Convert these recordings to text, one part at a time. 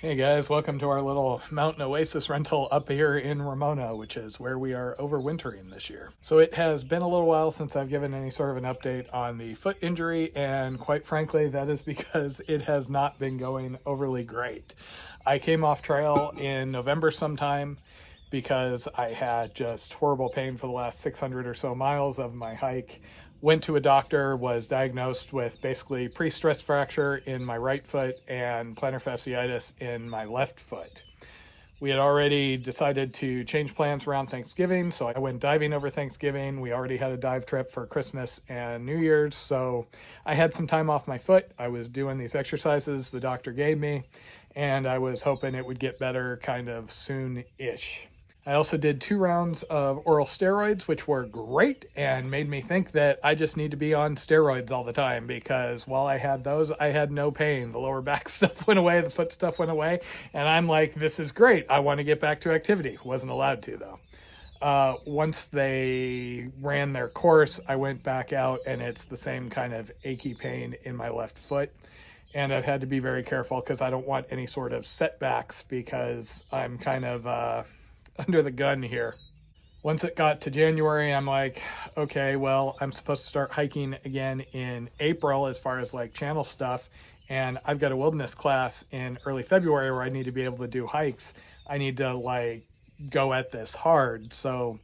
Hey guys, welcome to our little mountain oasis rental up here in Ramona, which is where we are overwintering this year. So it has been a little while since I've given any sort of an update on the foot injury, and quite frankly, that is because it has not been going overly great. I came off trail in November sometime because I had just horrible pain for the last 600 or so miles of my hike. Went to a doctor, was diagnosed with basically pre-stress fracture in my right foot and plantar fasciitis in my left foot. We had already decided to change plans around Thanksgiving, so I went diving over Thanksgiving. We already had a dive trip for Christmas and New Year's, so I had some time off my foot. I was doing these exercises the doctor gave me, and I was hoping it would get better kind of soon-ish. I also did 2 rounds of oral steroids, which were great and made me think that I just need to be on steroids all the time, because while I had those, I had no pain. The lower back stuff went away, the foot stuff went away, and I'm like, this is great. I want to get back to activity. Wasn't allowed to, though. Once they ran their course, I went back out, and it's the same kind of achy pain in my left foot. And I've had to be very careful because I don't want any sort of setbacks, because I'm kind of under the gun here. Once it got to January, I'm like, okay, well, I'm supposed to start hiking again in April as far as like channel stuff. And I've got a wilderness class in early February where I need to be able to do hikes. I need to like go at this hard. So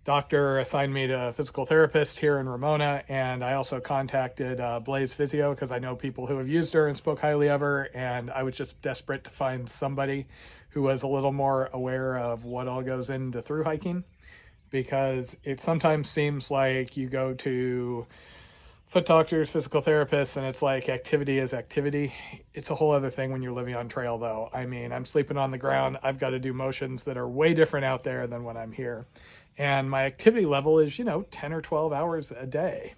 doctor assigned me to a physical therapist here in Ramona, and I also contacted Blaze Physio because I know people who have used her and spoke highly of her, and I was just desperate to find somebody who was a little more aware of what all goes into through hiking, because it sometimes seems like you go to foot doctors, physical therapists, and it's like activity is activity. It's a whole other thing when you're living on trail, though. I mean, I'm sleeping on the ground. I've got to do motions that are way different out there than when I'm here. And my activity level is, 10 or 12 hours a day.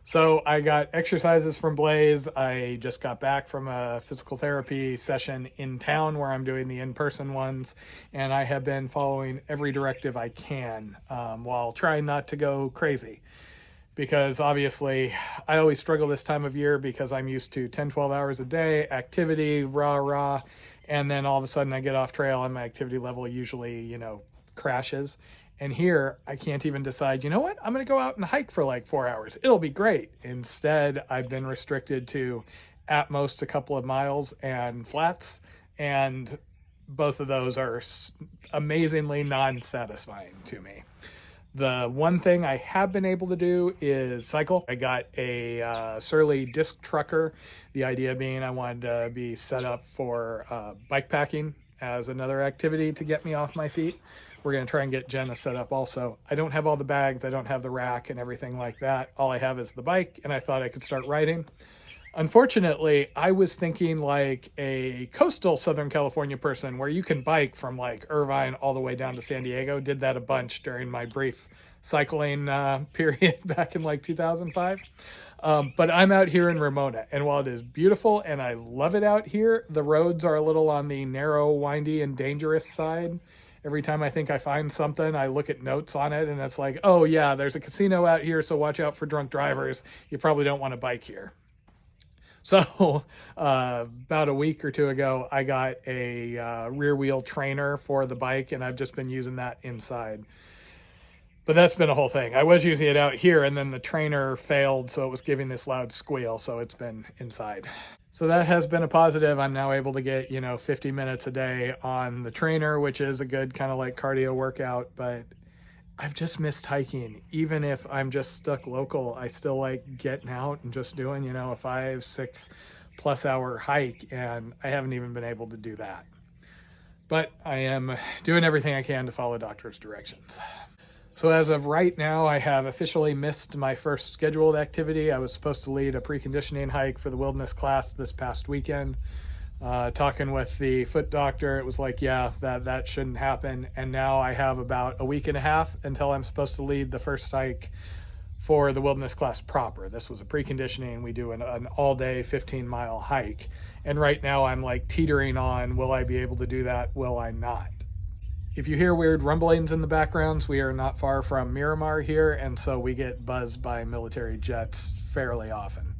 So I got exercises from Blaze. I just got back from a physical therapy session in town where I'm doing the in-person ones. And I have been following every directive I can while trying not to go crazy. Because obviously I always struggle this time of year because I'm used to 10, 12 hours a day, activity, rah. And then all of a sudden I get off trail and my activity level usually, crashes. And here, I can't even decide, you know what? I'm going to go out and hike for like 4 hours. It'll be great. Instead, I've been restricted to at most a couple of miles and flats. And both of those are amazingly non-satisfying to me. The one thing I have been able to do is cycle. I got a Surly disc trucker. The idea being I wanted to be set up for bike packing as another activity to get me off my feet. We're going to try and get Jenna set up also. I don't have all the bags. I don't have the rack and everything like that. All I have is the bike, and I thought I could start riding. Unfortunately, I was thinking like a coastal Southern California person where you can bike from like Irvine all the way down to San Diego. Did that a bunch during my brief cycling period back in like 2005. But I'm out here in Ramona, and while it is beautiful and I love it out here, the roads are a little on the narrow, windy, and dangerous side. Every time I think I find something, I look at notes on it, and it's like, oh yeah, there's a casino out here, so watch out for drunk drivers. You probably don't want to bike here. So about a week or two ago, I got a rear wheel trainer for the bike, and I've just been using that inside. But that's been a whole thing. I was using it out here, and then the trainer failed, so it was giving this loud squeal, so it's been inside. So that has been a positive. I'm now able to get, 50 minutes a day on the trainer, which is a good kind of like cardio workout, but I've just missed hiking. Even if I'm just stuck local, I still like getting out and just doing, a 5-6+ hour hike, and I haven't even been able to do that. But I am doing everything I can to follow doctor's directions. So as of right now, I have officially missed my first scheduled activity. I was supposed to lead a preconditioning hike for the wilderness class this past weekend. Talking with the foot doctor, it was like, yeah, that shouldn't happen. And now I have about a week and a half until I'm supposed to lead the first hike for the wilderness class proper. This was a preconditioning. We do an all-day 15-mile hike. And right now I'm like teetering on, will I be able to do that? Will I not? If you hear weird rumblings in the backgrounds, we are not far from Miramar here, and so we get buzzed by military jets fairly often.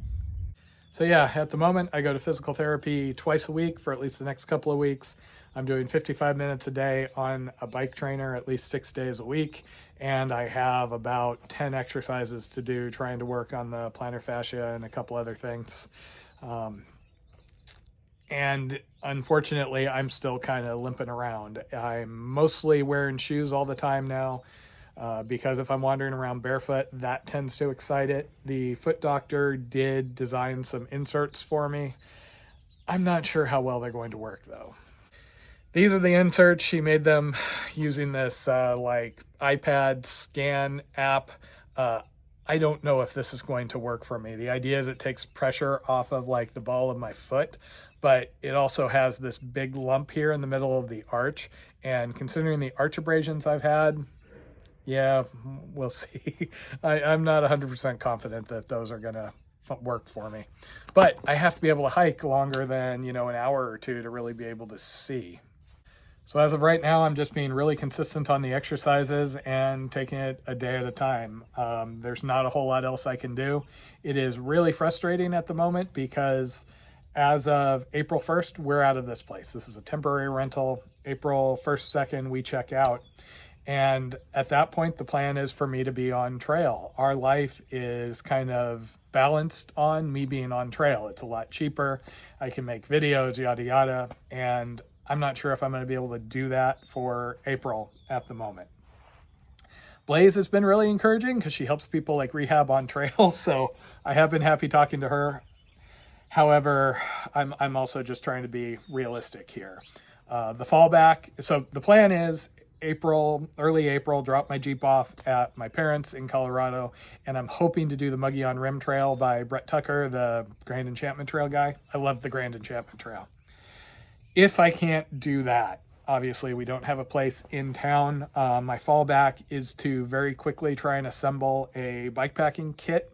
So yeah, at the moment, I go to physical therapy twice a week for at least the next couple of weeks. I'm doing 55 minutes a day on a bike trainer at least 6 days a week. And I have about 10 exercises to do trying to work on the plantar fascia and a couple other things. And unfortunately, I'm still kind of limping around. I'm mostly wearing shoes all the time now. Because if I'm wandering around barefoot, that tends to excite it. The foot doctor did design some inserts for me. I'm not sure how well they're going to work though. These are the inserts. She made them using this like iPad scan app. I don't know if this is going to work for me. The idea is it takes pressure off of like the ball of my foot, but it also has this big lump here in the middle of the arch. And considering the arch abrasions I've had, yeah, we'll see. I'm not 100% confident that those are going to work for me. But I have to be able to hike longer than, an hour or two to really be able to see. So as of right now, I'm just being really consistent on the exercises and taking it a day at a time. There's not a whole lot else I can do. It is really frustrating at the moment because as of April 1st, we're out of this place. This is a temporary rental. April 1st, 2nd, we check out. And at that point, the plan is for me to be on trail. Our life is kind of balanced on me being on trail. It's a lot cheaper. I can make videos, yada, yada. And I'm not sure if I'm going to be able to do that for April at the moment. Blaze has been really encouraging because she helps people like rehab on trail. So I have been happy talking to her. However, I'm also just trying to be realistic here. The fallback. So the plan is early April, drop my Jeep off at my parents in Colorado, and I'm hoping to do the Muggy on Rim Trail by Brett Tucker, the Grand Enchantment Trail guy. I love the Grand Enchantment Trail. If I can't do that, obviously we don't have a place in town. My fallback is to very quickly try and assemble a bikepacking kit,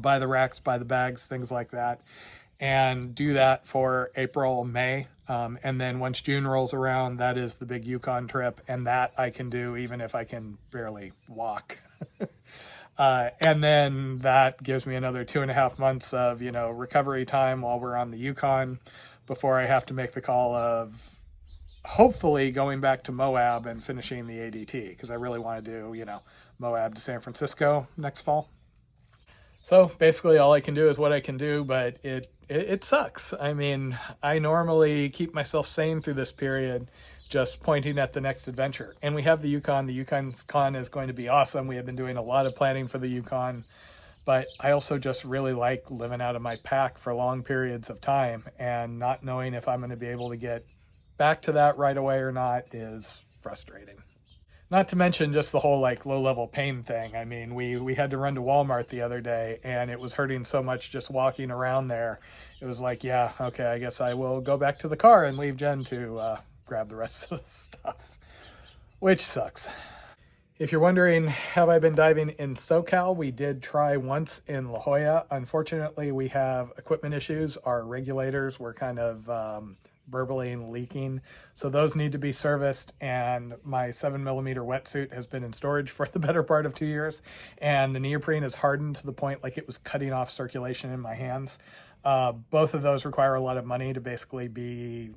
buy the racks, buy the bags, things like that, and do that for April, May. And then once June rolls around, that is the big Yukon trip. And that I can do even if I can barely walk. And then that gives me another 2.5 months of, recovery time while we're on the Yukon before I have to make the call of hopefully going back to Moab and finishing the ADT. Because I really want to do, Moab to San Francisco next fall. So basically all I can do is what I can do, but it sucks. I mean, I normally keep myself sane through this period, just pointing at the next adventure. And we have the Yukon. The Yukon's Con is going to be awesome. We have been doing a lot of planning for the Yukon, but I also just really like living out of my pack for long periods of time, and not knowing if I'm going to be able to get back to that right away or not is frustrating. Not to mention just the whole like low-level pain thing. I mean, we had to run to Walmart the other day, and it was hurting so much just walking around there. It was like, yeah, okay, I guess I will go back to the car and leave Jen to grab the rest of the stuff, which sucks. If you're wondering, have I been diving in SoCal? We did try once in La Jolla. Unfortunately, we have equipment issues. Our regulators were kind of burbling, leaking. So those need to be serviced, and my 7mm wetsuit has been in storage for the better part of 2 years, and the neoprene is hardened to the point like it was cutting off circulation in my hands. Both of those require a lot of money to basically be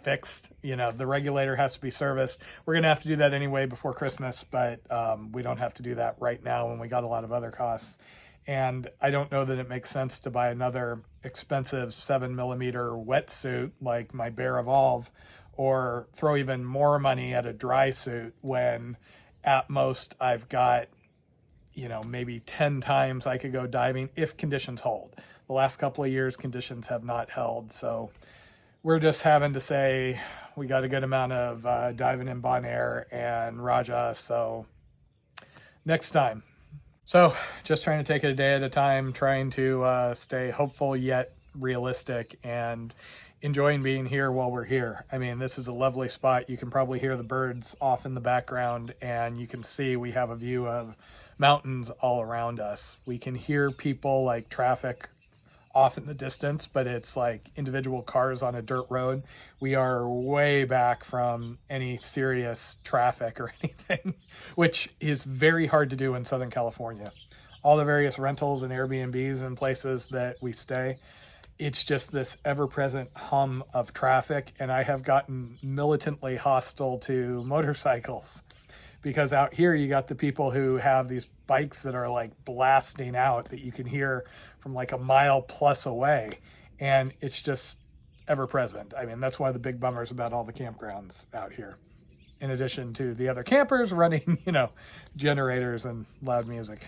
fixed. The regulator has to be serviced. We're going to have to do that anyway before Christmas, but we don't have to do that right now when we got a lot of other costs. And I don't know that it makes sense to buy another expensive 7mm wetsuit like my Bear Evolve, or throw even more money at a dry suit when at most I've got, maybe 10 times I could go diving if conditions hold. The last couple of years, conditions have not held. So we're just having to say we got a good amount of diving in Bonaire and Raja. So next time. So just trying to take it a day at a time, trying to stay hopeful yet realistic, and enjoying being here while we're here. I mean, this is a lovely spot. You can probably hear the birds off in the background, and you can see we have a view of mountains all around us. We can hear people like traffic off in the distance, but it's like individual cars on a dirt road. We are way back from any serious traffic or anything, which is very hard to do in Southern California. all the various rentals and Airbnbs and places that we stay, it's just this ever-present hum of traffic, and I have gotten militantly hostile to motorcycles, because out here you got the people who have these bikes that are like blasting out that you can hear from like a mile plus away, and it's just ever present. I mean, that's one of the big bummers about all the campgrounds out here, in addition to the other campers running, generators and loud music.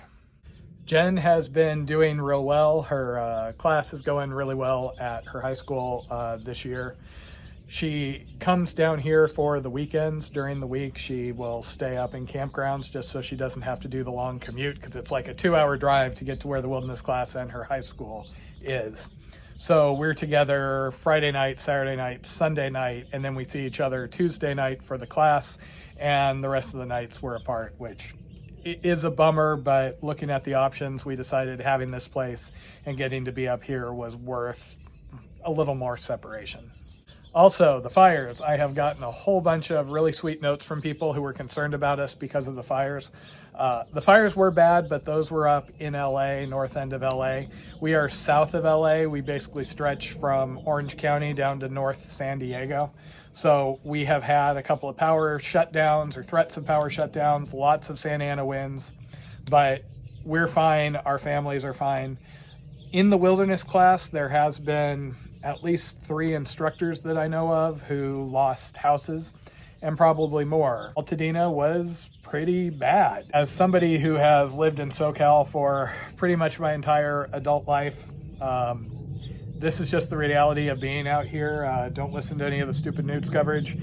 Jen has been doing real well. Her class is going really well at her high school this year. She comes down here for the weekends. During the week, she will stay up in campgrounds just so she doesn't have to do the long commute, because it's like a 2-hour drive to get to where the wilderness class and her high school is. So we're together Friday night, Saturday night, Sunday night, and then we see each other Tuesday night for the class, and the rest of the nights we're apart, which is a bummer, but looking at the options, we decided having this place and getting to be up here was worth a little more separation. Also, the fires. I have gotten a whole bunch of really sweet notes from people who were concerned about us because of the fires. The fires were bad, but those were up in LA, north end of LA. We are south of LA. We basically stretch from Orange County down to North San Diego. So we have had a couple of power shutdowns or threats of power shutdowns, lots of Santa Ana winds, but we're fine. Our families are fine. In the wilderness class, there has been at least 3 instructors that I know of who lost houses, and probably more. Altadena was pretty bad. As somebody who has lived in SoCal for pretty much my entire adult life, this is just the reality of being out here. Don't listen to any of the stupid news coverage.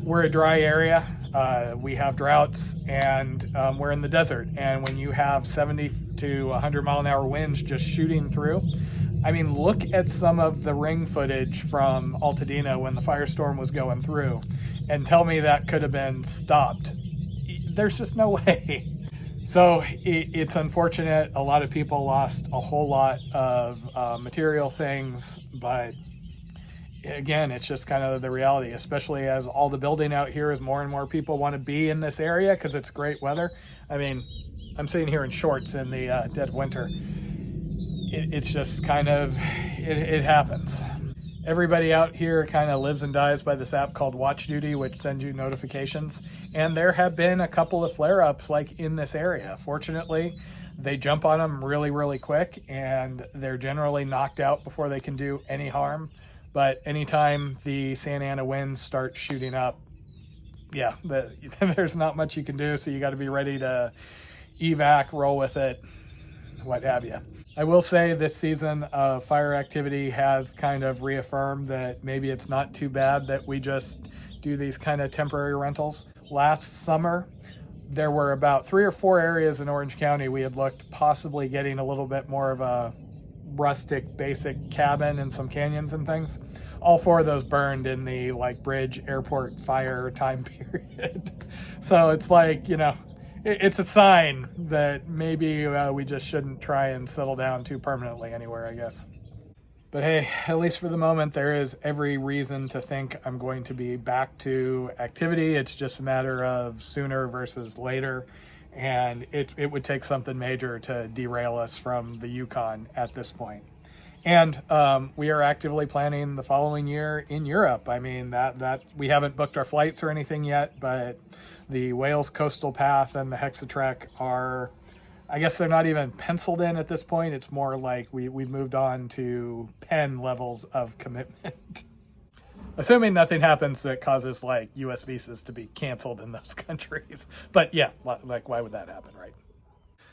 We're a dry area. We have droughts, and we're in the desert. And when you have 70 to 100 mile an hour winds just shooting through, I mean, look at some of the ring footage from Altadena when the firestorm was going through, and tell me that could have been stopped. There's just no way. So it's unfortunate. A lot of people lost a whole lot of material things, but again, it's just kind of the reality, especially as all the building out here, as more and more people want to be in this area because it's great weather. I mean, I'm sitting here in shorts in the dead of winter. It's just kind of, it happens. Everybody out here kind of lives and dies by this app called Watch Duty, which sends you notifications. And there have been a couple of flare-ups like in this area. Fortunately, they jump on them really, really quick, and they're generally knocked out before they can do any harm. But anytime the Santa Ana winds start shooting up, yeah, there's not much you can do. So you got to be ready to evac, roll with it, what have you. I will say this season of fire activity has kind of reaffirmed that maybe it's not too bad that we just do these kind of temporary rentals. Last summer, there were about 3 or 4 areas in Orange County we had looked possibly getting a little bit more of a rustic, basic cabin and some canyons and things. All 4 of those burned in the bridge airport fire time period. So it's like, it's a sign that maybe we just shouldn't try and settle down too permanently anywhere, I guess. But hey, at least for the moment, there is every reason to think I'm going to be back to activity. It's just a matter of sooner versus later. And it would take something major to derail us from the Yukon at this point. And we are actively planning the following year in Europe. I mean, that we haven't booked our flights or anything yet, but the Wales Coastal Path and the Hexatrek are, I guess they're not even penciled in at this point. It's more like we've moved on to pen levels of commitment. Assuming nothing happens that causes US visas to be canceled in those countries. But yeah, why would that happen, right?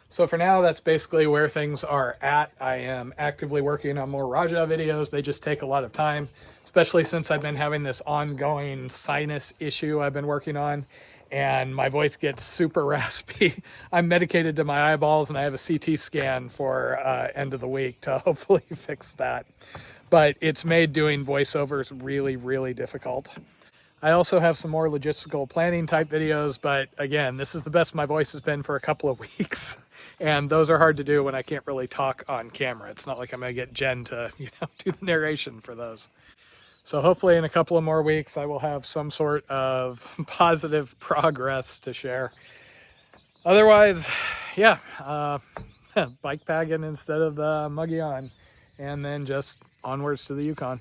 So for now, that's basically where things are at. I am actively working on more Raja videos. They just take a lot of time, especially since I've been having this ongoing sinus issue I've been working on, and my voice gets super raspy. I'm medicated to my eyeballs, and I have a CT scan for end of the week to hopefully fix that. But it's made doing voiceovers really, really difficult. I also have some more logistical planning type videos, but again, this is the best my voice has been for a couple of weeks. And those are hard to do when I can't really talk on camera. It's not like I'm going to get Jen to, do the narration for those. So hopefully in a couple of more weeks, I will have some sort of positive progress to share. Otherwise, yeah, bike packing instead of the muggy on, and then just onwards to the Yukon.